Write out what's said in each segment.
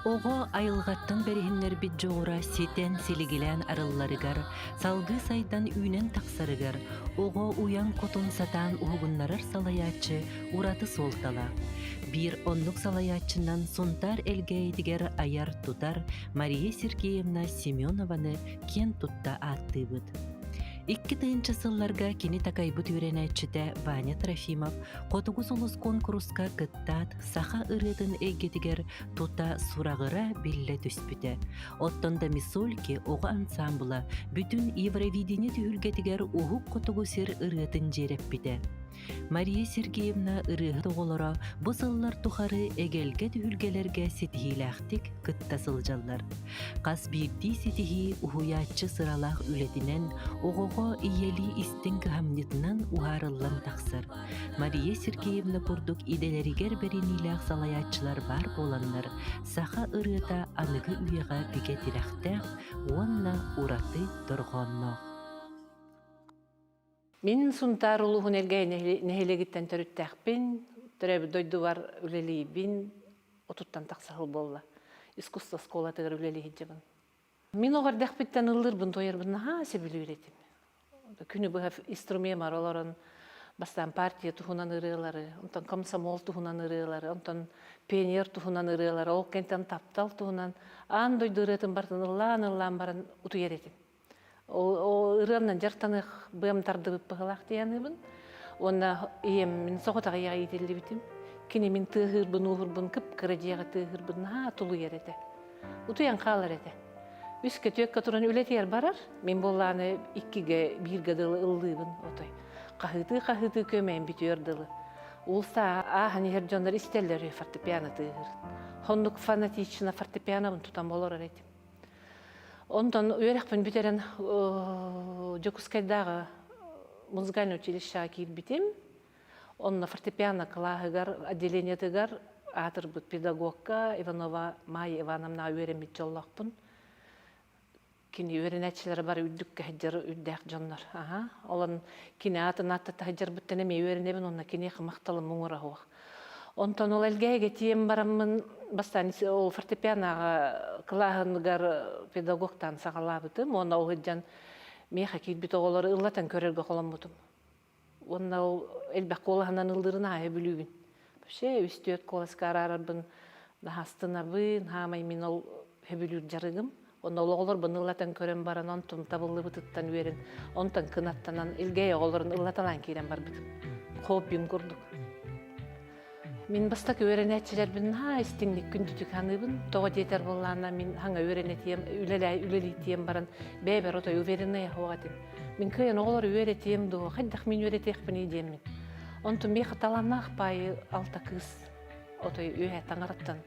Ogo ayılgattın berihinler bit жоғыра сетен силигилен арылларыгар, салгы сайдан үйнен тақсарыгар, ogo уян котун сатан угуннарар салаячы ураты солтала. Bir onluk salaятчынан сунтар элгейдигер аяр тутар Мария Сергеевна Семенованы кен тутта аттыбыт. Икки тыынчы сылларга кини такайбыт үйренәччите Ваня Трофимов котугус улус конкурска кыттат саха ырытын эгетигер тута сурагыра билле түспүте. Оттонда мисольки ого ансамбла бүтүн Евровидение түйүлгетигер ухук котугусер ырытын жереппите. Мария Сергеевна ырыгы тоголора бу сыллар тухары эгелге түйүлгелерге сетихилактик кытта сылжаллар. Кас бирди сетихи ухуяччы сыралах үлетинен огого иели истин кыхамнитынан ухарыллан таксар. Мария Сергеевна курдук иделеригер беринилах салаяччылар бар боланнар саха ырыта аныгы үйега бигетирахтах уанна ураты торгонно. Min suntar uluhun elgey nehelegitten törüttäkpin, törebi doydu var üleliyibin, otuttan taksahıl bolla. İskusta skola tığır üleli hicabın. Min oğar däkpitten ıllırbın toyarbın naha sebili üretim. Күнү bu instrument var olaran bastan partiya tuhunan ırıqları, ondan komsomol tuhunan ırıqları, ondan pioner tuhunan ırıqları, ol kentten taptal tuhunan, an doydu ırıqtın bartın ıllan baran utu yeretim. O ırığımdan jartanıq bığımtardı bıpığılaq diyanыбын. Onda iyem min soğutağı yağı yetelli bitim. Kini min tığırbın, uğurbın, kıpkırıcıyağı tığırbın, ha tulu yer ete. Utuyan қалар ete. Üske tüyekka turan ületi yer barar. Min bollağını ikkige birge dılı ıldığın otay. Qahıtı kömeyin bitiyor dılı. Ulsa ahani her jonlar isterler fortepiano tığır. Honduk fanatiçina fortepiano tutan bolor eretim. Ondan öğretmen biteren Jokускайдағы музыкальный училище киит битим. Онна фортепиано клаһыгар отделениетыгар атырбыт педагогка Иванова Майя Ивановна öğrenmit жоллақпын. Кини öğrenәчеләр бар үддүккә хәҗәр үддәк җаннар. Олан кини атын атта хәҗәр биттәне ме öğrenебин онна кини хымакталы муңыра хуак. Онтон ол элгәгә тием барамын бастан ол фортепианоға клаһыгар педагогтан сагалабытым. Онна ол җан меха кит бит оголары ыллатан көрөргө коломбутум. Онна ол элбәк колаһынан ылдырына билүбүн. Ше үстөт коласка арарбын, хастына бын, хамай мин ол хөбүлүр жарыгым. Онна оголор бын ыллатан көрөн баран онтун табылы бытыттан үйрен. Онтан кынаттанан элгәй оголорун ыллаталан кирен барбытым. Хоббим курдук. Min bastak öğrenetçiler bin istinlik gündüdük hanıbın. Toğa yeter bollana min hanga öğrenetiyem, ülelitiyem baran beber otoy öğrenmeye hoğatim. Min köyün oğlar öğretiyem doğu, haddaq min öğretiyekpin ediyem min. Ontun bir xatalanaq payı alta kız otoy öğe tangarattan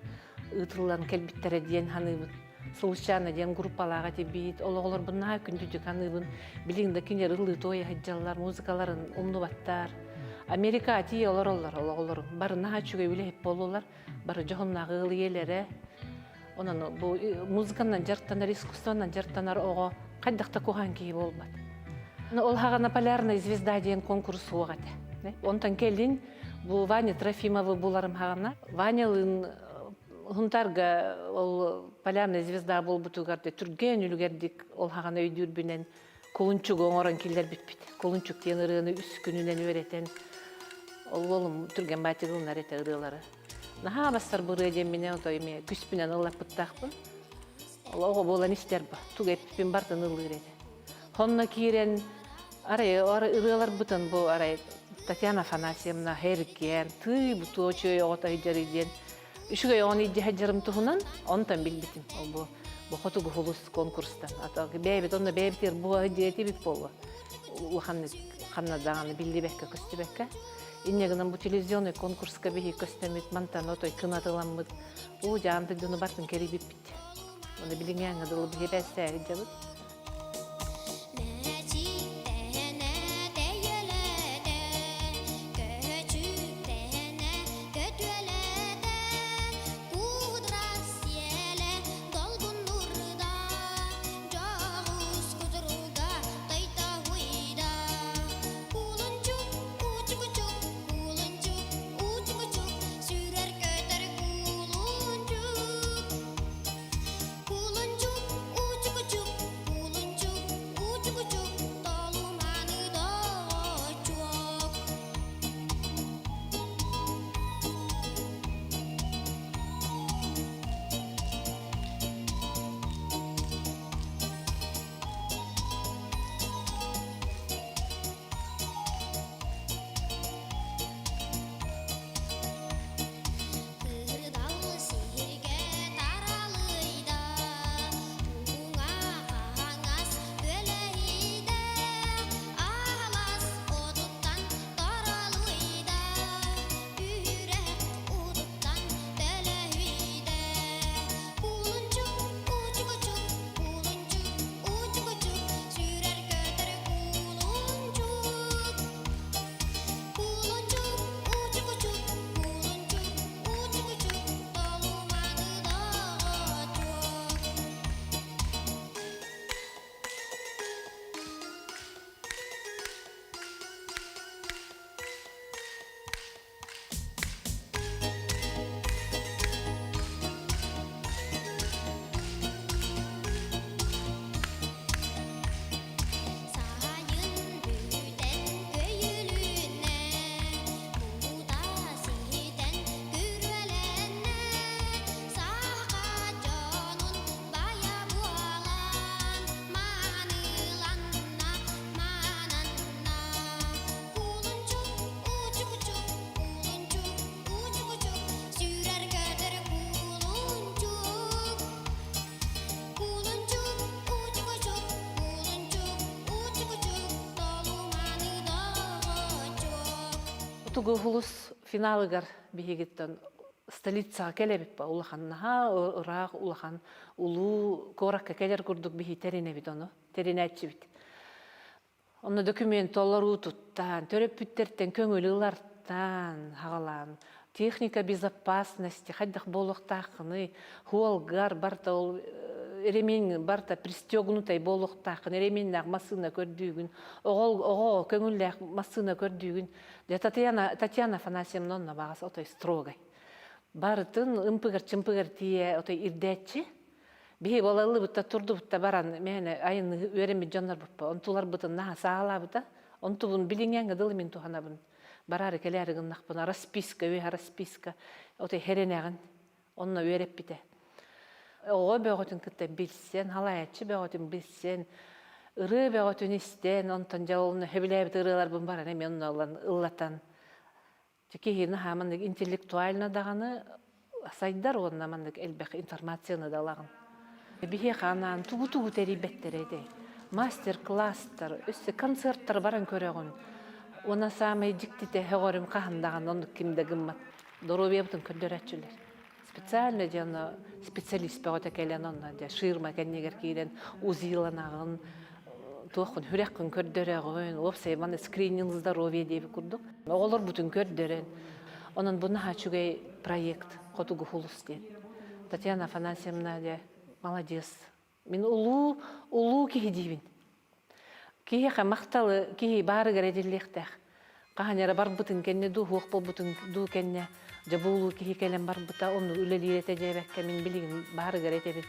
ıtırılan kelbittere diyen hanıbın. Sılışana diyen gruppalağa tebit, oğlar bunna gündüdük hanıbın. Bilin de kinyer ıllı toya haccalar, muzikaların umnubattar. Amerika ati olar. Barına çüge öyle hep bolurlar. Barı johonnağı ılıyelere. Onun bu muzikandan jartanar, iskustandan jartanar oğu qaddaqta kohan ki bolbat. Ol hagana Полярная звезда diyen konkurs oğate. Ondan kelin bu Vanya Трофимовы bularım hagana. Vanyalın huntarga ol Полярная звезда bolbutugarda türgen ülgerdik ol hagana öydürbünen kolunçuk oğoran killer bitpit. Kolunçuk diyen ırığını üst gününden öğreten Oğlum türgen batığınlar ete ırıqları. Naha bastar bu rıcem mine otoyme küspünen ıllap bıttaqpın. Oğu bolan ister bu. Tuğ epipin bardan ılır ete. Honna kiren ırıqlar bıtın bu araya Tatiana Afanasyevna herken tıy bu toçuya oğuta hicari diyen. Üçüge onu iddi haccarım tuğunan ondan bilbitim. Bu xotugu hulus konkurstan. Beybet onda beybetir bu hicayeti bit bolu. Uğanna dağını bildi bekka küstü bekka. İnneginin bu televizyonu konkurska behi köstemit mantan otoy kınatılanmıd. O jantık dunu bartın keri bipit. Onu bilin yanı dılı bir hebesse hicabıt. Оқтугу хулус финалыгар бихигиттен столицаға келебит ба улаханнаха ыраак улахан улуу коракка келер курдук бихи теринебит ону теринәтчибит. Онна документ олару туттан, төрөппүттерден көңүлылартан хагалан, техника безопасности, хайдах болохтақыны, хуалгар барта ол эремин барта пристегнутай болохтақын, эременнақ масына көрдүйгін, оғол көңілләқ масына көрдүйгін. Татьяна Афанасьевна онна бағасы отой строгай. Барытын ымпыгар-чымпыгар тие отой ирдәтчі, бихи балалы бұтта турду бұтта баран, мәне айын өремет жанар бұппа, онтулар бұтын наға сағала бұта, онту бұн біліңген ғыдылы мен тухана бұн. Барары келәрігін нақпына, расписка, өйі расписка, отой херенәғін, онна өреп біте. Оғы бәғотын күтті білсен, халаятчы бәғотын білсен, ұры бәғотын істен, онтан жауылыны хөбіләбіт ұрылар бұн баран, әме онна ұллатан. Кейхені хамандық интеллектуалына дағаны, сайдар онна мандық әлбәқ информацияны далағын. Бихе қанан тугу-тугу тәрибеттер еді. Мастер-класстар, өсі концерттар баран көріғын. Она самай диктите хеғорым қағындаған ондық кімді гыммат. Доробия бұтын көрдер әтчілер. Специально жана специалист бәғыта кәлен онна, шырма кәннегер кейден узиланағын, тоқын хүрәққын көрдерәғын, опсай маны скрининг здоровье дейбі күрдік. Оғылыр бұтын көрдерен. Онын бұны хачугай проект қотуғы хулус ден. Татьяна Афанасьевна де молодец. Мен улуу кихи дейбін. Кихи мақталы, кихи бары гәределектәқ. Қағанера бар бұтын кәнне ду, хуқ бұл бұтын ду кәнне. Жабулу кихи кәлем бар бұта, оны үлелерете жәбәкке мен білігін бары гәретебін.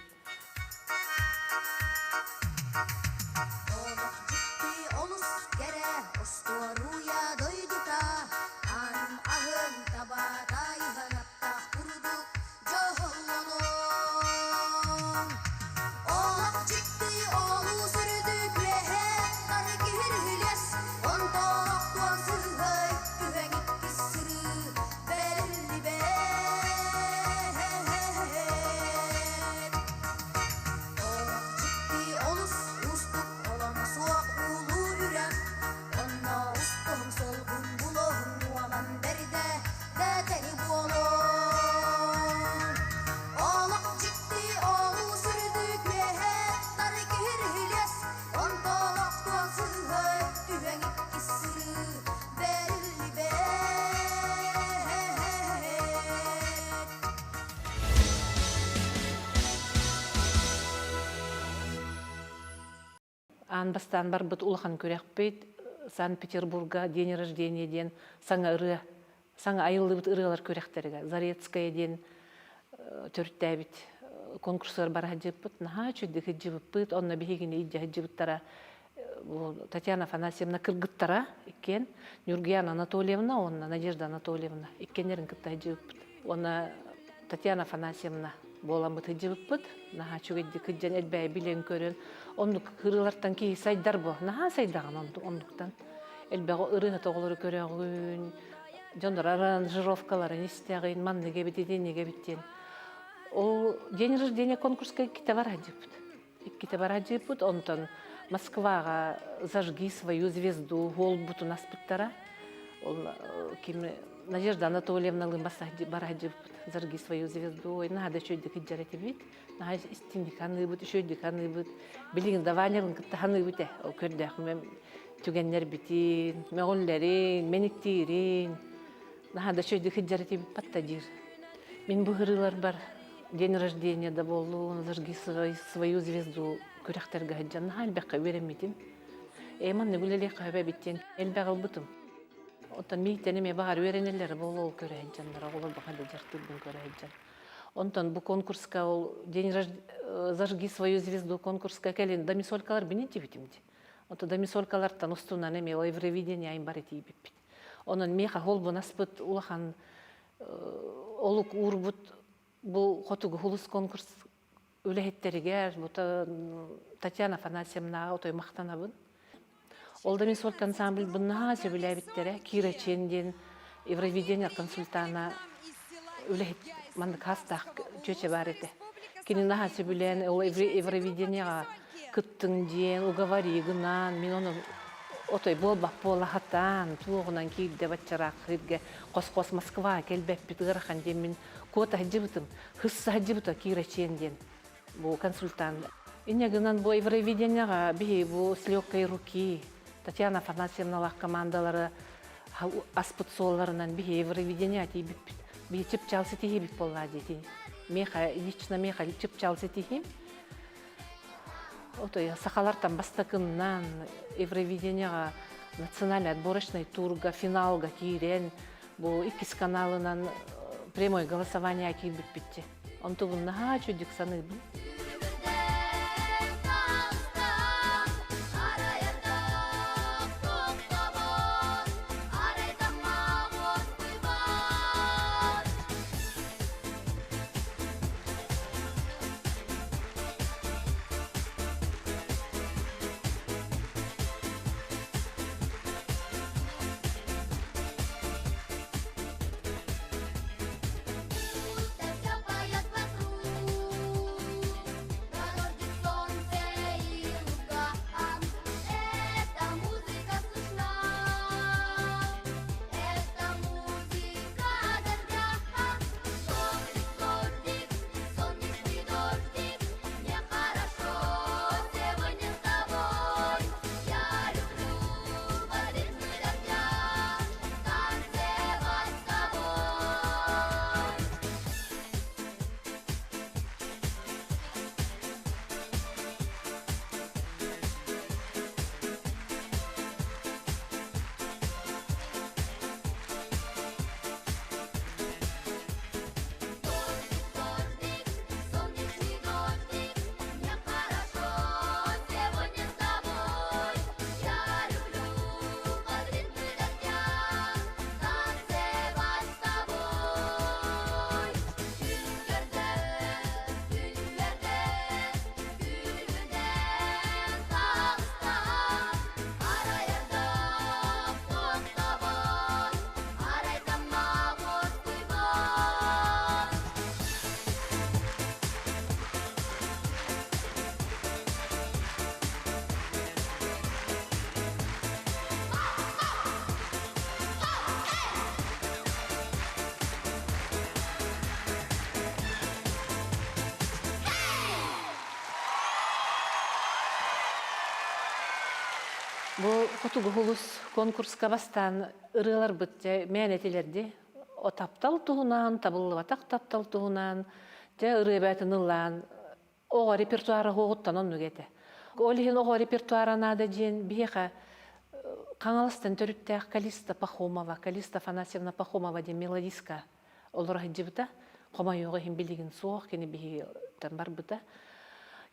Бастан бар бұт улахан көрек бейт, Санкт-Петербурга день рождения ден, саңа айылы бұт ұрылар көректеріге, Зарецкая ден түртті бейт конкурсылар бар хаджып бұт, наға чөйді хаджып бұт, онна бейгіне идде хаджып бұттара, Татьяна Афанасьевна кыргыттара, иккен, Нюргияна Анатольевна, онна Надежда Анатольевна, иккенерін кытта хаджып бұт, онна Татьяна Афанасьевна болан бұт хаджып бұт, наға чөйді кыджан әлбәй білен көрін, Ондық ұрылардан кей сайдар бұл, наға сайдаған ондықтан. Әлбәғі ұрығы тоғылары көріғін, jonдар аранжировкаларын істеғін, манныге бітеден, неге біттен. Ол день рождения конкурска ките бара жепут, онтан Москваға зажги свою звезду, гол буту наспыттара. Надежда Анатольевна лымбаса бара жепут, зажги свою звезду. Нада шөйдік иджарет бит, нада истинdik ханы бут, шөйдік ханы бут. Білігін даванерін кітті ханы буте. Ол көрдіғ мен түгеннер бітін, мәғоллерін, меніктейрін. Нада шөйдік иджарет бит патта жир. Мен бұғырылар бар. День рождения да болу, зажги свою звезду көрәхтерге хаджан, әлбәққа өремедім. Эйман нүгілелек қабә біттен, әлбәғыл бұтым. Онтан мейтенеме бағар өренелері болу ол көрі хаджанлар, олар бағады жартылдың көрі хаджан. Онтан бұл конкурска, зажги свою звезду конкурска кәлін домисолкалар бінеті бітімді. Онтан домисолкалардан ұстуынан әме Евровидение айын бар еті біппіт. Онын меха хол бұн аспыт улахан олық ұр бұл қотуғы хулыс конкурс өләхеттерігер, Татьяна Афанасьевна отой мақтанабын. Олда мен сол ансамбль бұннаға сөбілі әбіттері, Кира Ченден, Евровидение консультана өләхет мандық хастақ чөче бар еті. Кені наға сөбілен Евровидениеға күттің ден, уговоригынан, мен оны Otoy bol bak bola hatan tuğunan kilde batçarak hirge kos Moskva kelbep bitgarahan demin kota hajibıtım hıssa hajibıta kireçenden bu консультант. Инегынан бу Евровидениега би бу с легкой руки Татьяна Афанасьевналар командалары аспыцолларынан би Евровидение тибип би чип чалсы тибип болла дети. Меха лично меха чип чалсы тибип. Ото я сахалартан бастакыннан Евровидениега национальный отборочный турга финалга кирен бу икис каналынан прямое голосование кибип битти. Он тубун наха чудик саныбын. Бу фотогулус конкурска бастан ырылар битте мәнетелерди. Отаптал туһунан, табыллыбатак таптал туһунан, те ырыбатынылан ого репертуары хоғуттан онну кете. Олихин ого репертуарына да жен бихе Каңаластан төрүттәк Калиста Пахомова, Калиста Афанасьевна Пахомова де мелодиска олар хиджибта, комайога хим билигин соох кени бихи бар быта.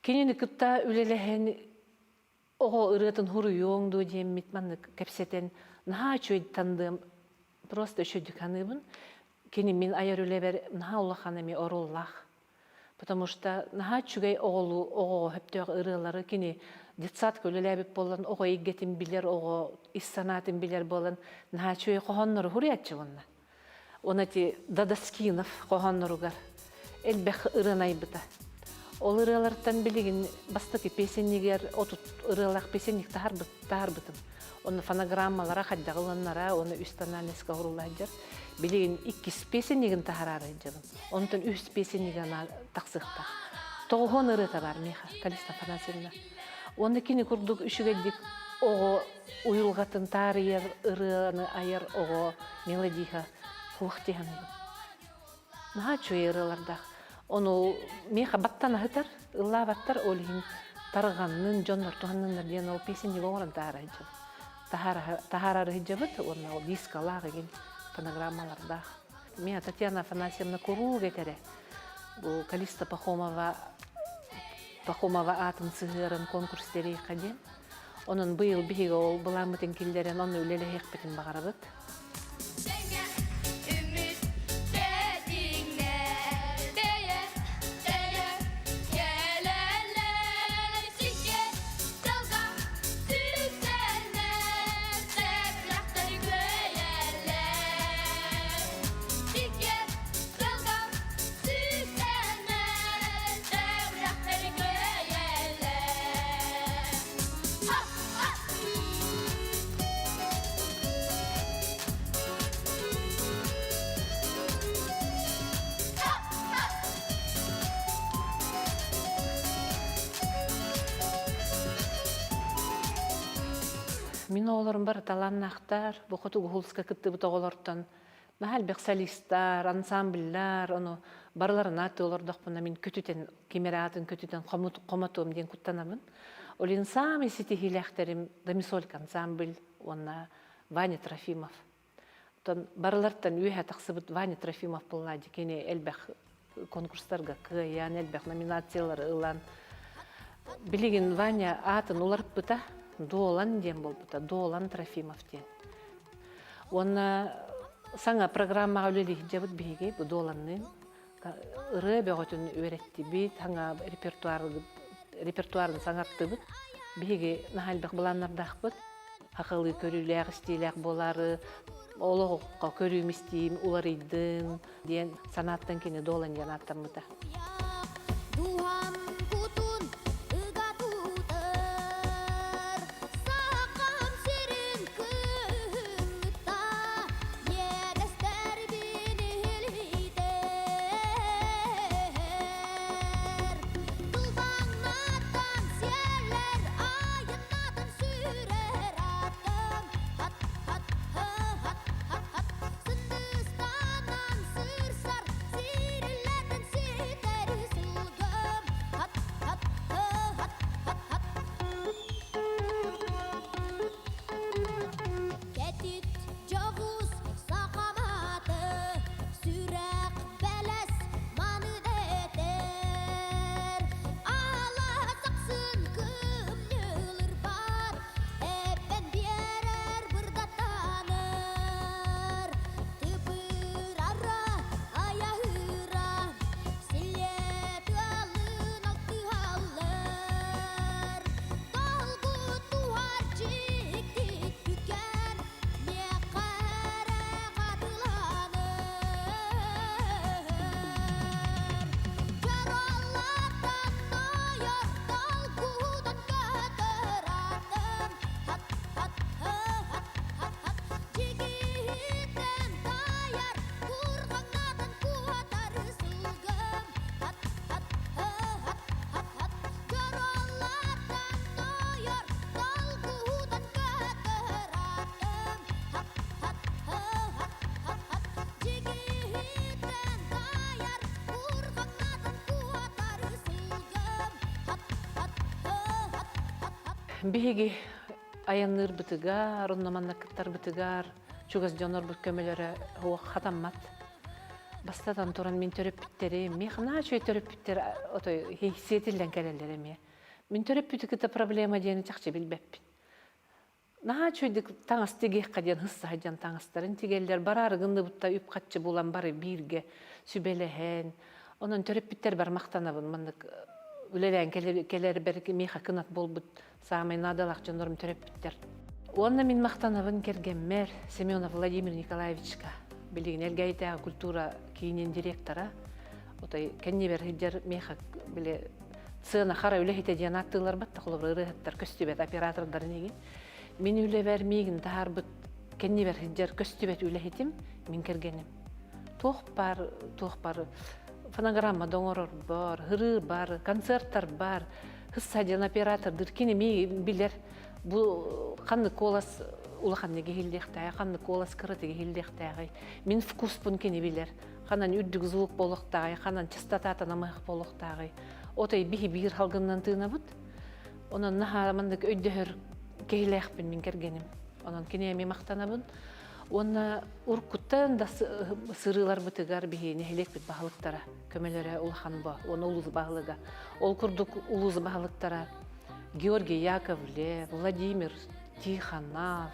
Кенени кытта үлелехен ого ырытын хуру yoğundu diyem mitmanı kapseten naha çöyd tanıdığım просто çöydük hanımın keni min ayar öleber naha Allah hanımı orullah потому что naha çögey oğlu oğu hep de ırıları keni ditsat kölelebip bolan oğu iggetin bilir oğu issanatın bilir bolan naha çöy qohanları huriyatçı bunlar ona ti Dadaskинов qohanları gar elbek ırınay bita Ол ырылардан билигин бастыки песеннигер отут ырылак песенник тахарбытым. Оны фонограммалара хаддагыланнара, оны үстананеска урулладжар. Билигин иккис песеннигин тахарары жабын. Онтон үс песеннигана таксыкта. Тоғон ырыта бар меха, Калиста Афанасьевна. Оны кини курдук үшүгеддик ого уюлгатын тарыер ырыны айыр ого мелодиха хуактиханы. Наха чуй ырылардах. Onu meha battana hıtar, ılla battar olhin tarğanın, jonlar tuhanınlar diyen o pesini goran taharajı. Tahararı hicabıt, ona o diskalar gel fonogrammalarda. Meha Tatyana Afanasyevna kuru getere. Bu Kalista Pahomova atın sığırın konkursları kadın. Onun bu yıl bir ol bulamıtın killerin onu öleli hekbetin bağırabıt. Min oğlarım бар таланнахтар, бұқыту ғулска кітті бұта олардан. Мәхәл бек солисттар, ансамбльлар, оны барларын аты олардық бұна мен көтітен, кемератын көтітен қоматуым ден күттанамын. Олин сами сетихиләхтерім Домисольк ансамбль, оны Ваня Трофимов. Барлардан үйе тақсыбыт Ваня Трофимов бұллады, кене әлбәқ конкурстарға кыян, әлбәқ номинациялар ылан. Білеген Ваня атын оларып бұта, Долан ден бол бұта, Долан Трофимов ден. Оны саңа программаға өлелік жабыт бейге, бұл Доланның ұры бәғытын өретті бейт, саңа репертуарын саңартты бұд, бейге нағалбәқ бұланнардақ бұд, ақылы көріләқ, істейләқ болары, олығыққа көрім істейім, олар үйдің, ден санаттан кені Долан ден аттан бұта. Беги аянныр бытыгар, оннаманна кыттар бытыгар, чугас жонор бут көмөлөрө хуак хатаммат. Бастадан туран мен төрөп биттери, мехна чөй төрөп биттер, отой хейсиетилден келелер эме. Мен төрөп битикте проблема дени чакчы билбеппин. Наа чөйдүк таңас тегек каден хысса хажан таңастарын тигеллер барар гынды бутта үп катчы булан бары бирге сүбелехен. Онун төрөп биттер бар мактанабын, мындык үлелен келер берки меха кынат болбут самый надалак жонорум төрөп биттер. Онна мен мактанабын кергенмер Семенов Владимир Николаевичка, билген элгейта культура кийинен директора. Отой кеннебер хиджер меха биле цена хара үлехите дианаттылар батта холобры рыхаттар көстүбет оператордар неги. Мен үле вермейгин таарбыт кеннебер хиджер көстүбет үлехитим мен кергеним. Тох бар фонограмма доңорор бар, хыры бар, концерттар бар, хыссаден оператордыр кини ми билер бу канды колас улаханны гехилдехтай, канды колас кырыты гехилдехтай. Мен вкуспун кини билер. Канан үрдүк звук болохтай, канан частота намык болохтай. Отой бихи бир халгыннан тыынабыт. Онон наха мандык өйдөөр гехилехпин мен кергеним. Онон кини ми мактанабын. Онна уркуттан да сырылар бытыгар бихи нехилек бит бахалыктара көмөлөрө улхан ба, оны улуз бахалыга. Ол курдук улуз бахалыктара Георгий Яковлев, Владимир Тихонов,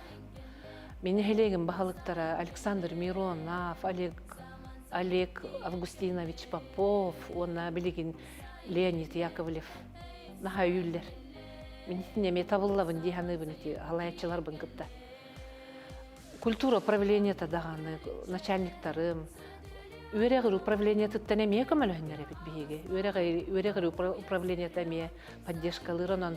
мен нехилегин бахалыктара Александр Миронов, Олег Августинович Попов, онна билигин Леонид Яковлев, наха үйлер. Мен неме табыллабын диханыбын эти алаячылар быңгытта. Культура управления тадаганы, начальниктарым, өрегір управления тұттан әме көмөлөһүннөр эбит биһиги. Өрегір управления тәме поддержкалырынан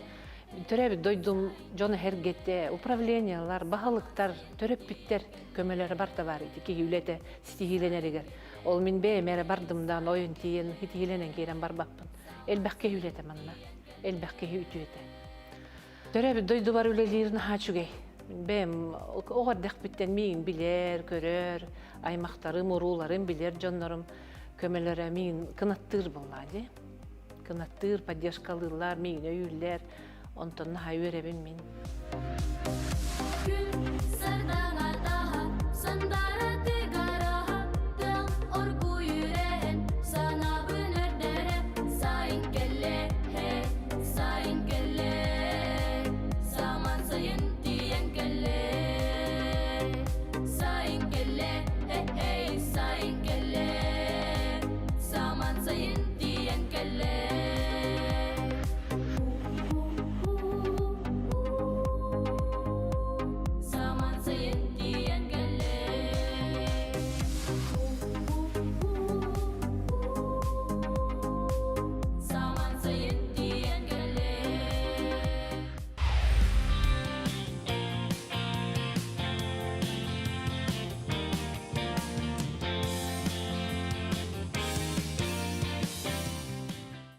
төрөбүт дойдум жоны хергетте управлениялар, бахалыктар, төрөп биттер көмөлөрү барта бар иди ки үлете стигиленеригер. Ол мен бе мере бардымдан ойын тиен хитиленен кейрен барбакпын. Элбекке үлете манна. Элбекке үтүете. Төрөбүт дойду бар үлелерин хачугей. Бем оғардақ біттен мейін білер, көрер, аймақтарым, уруларым білер, жонларым көмелері мейін кынаттыр болады. Кынаттыр, поддержкалылар, мейін өйілер, онтонна хай өребін мен.